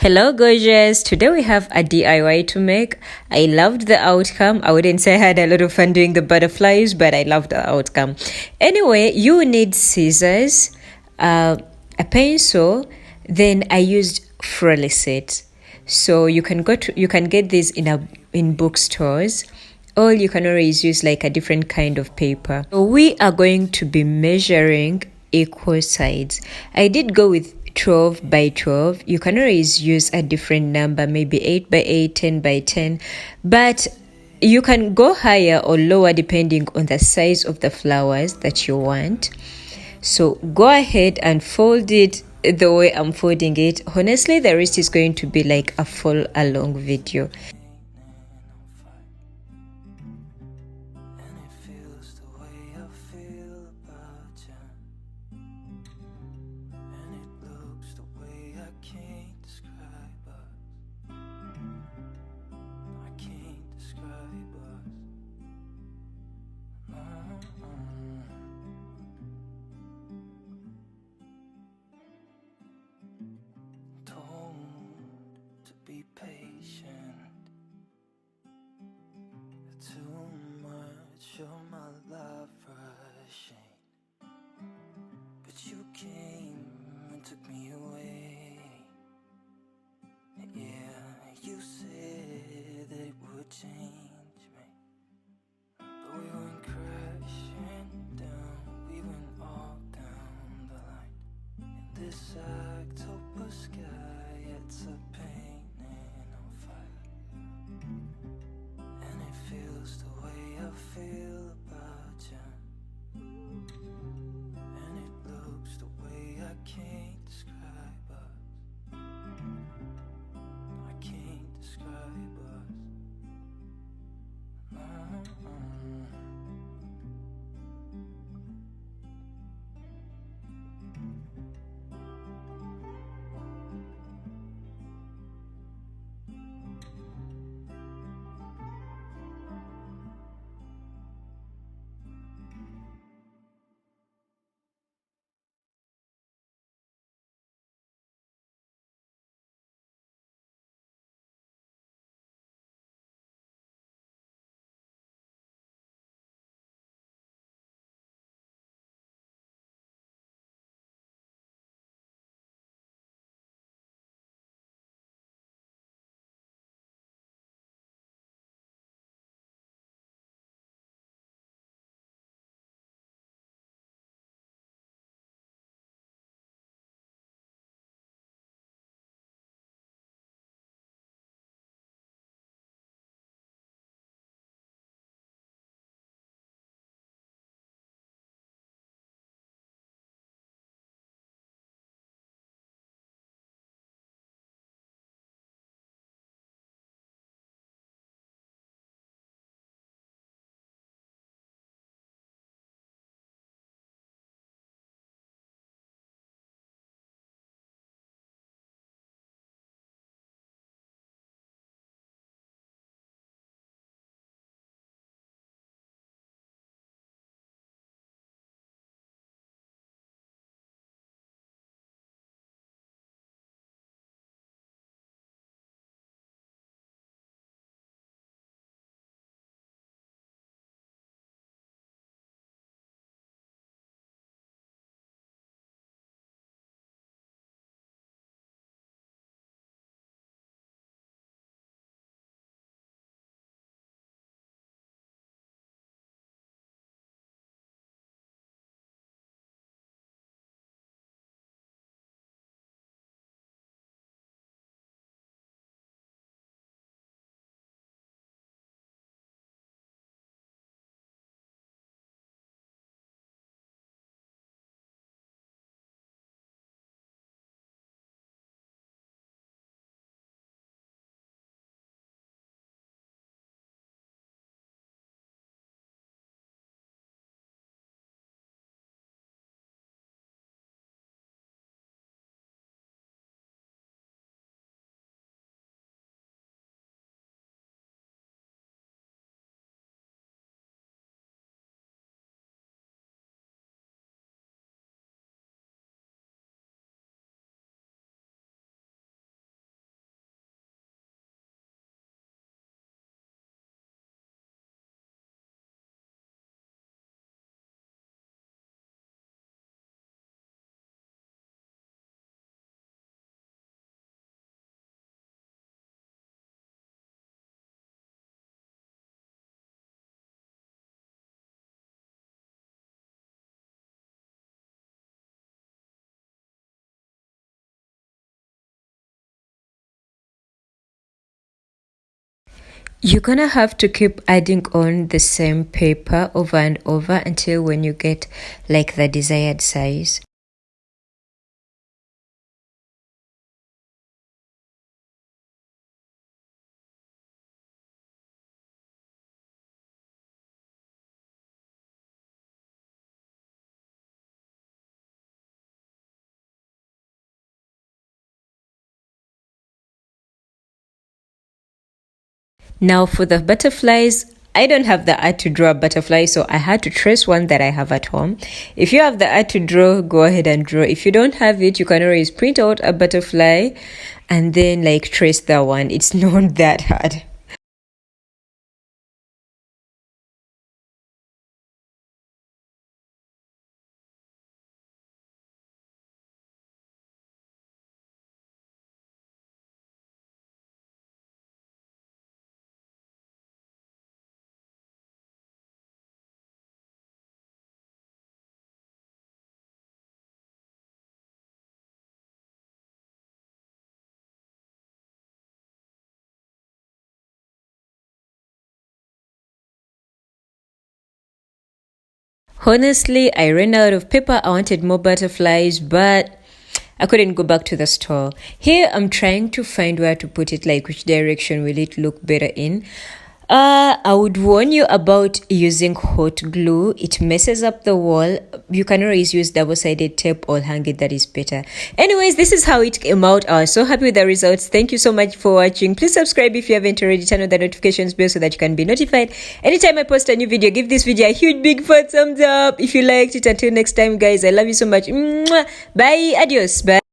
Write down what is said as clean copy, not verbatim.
Hello, gorgeous. Today we have a DIY to make. I loved the outcome. I wouldn't say I had a lot of fun doing the butterflies, but I loved the outcome. Anyway, you need scissors, a pencil. Then I used Florist. So you can get these in bookstores, or you can always use like a different kind of paper. So we are going to be measuring equal sides. I did go with 12 by 12. You can always use a different number, maybe 8 by 8, 10 by 10, but you can go higher or lower depending on the size of the flowers that you want. So go ahead and fold it the way I'm folding it. Honestly, the rest is going to be like a full along video. Be patient, You're gonna have to keep adding on the same paper over and over until when you get like the desired size. Now for the butterflies, I don't have the art to draw a butterfly, so I had to trace one that I have at home. If you have the art to draw, go ahead and draw. If you don't have it, you can always print out a butterfly and then like trace that one. It's not that hard. Honestly, I ran out of paper. I wanted more butterflies, but I couldn't go back to the store. Here, I'm trying to find where to put it, like which direction will it look better in. I would warn you about using hot glue. It messes up the wall. You can always use double-sided tape or hang it. That is better. Anyways, this is how it came out. I was so happy with the results. Thank you so much for watching. Please subscribe if you haven't already. Turn on the notifications bell so that you can be notified anytime I post a new video. Give this video a huge big fat thumbs up if you liked it. Until next time, guys, I love you so much. Mwah. Bye. Adios. Bye.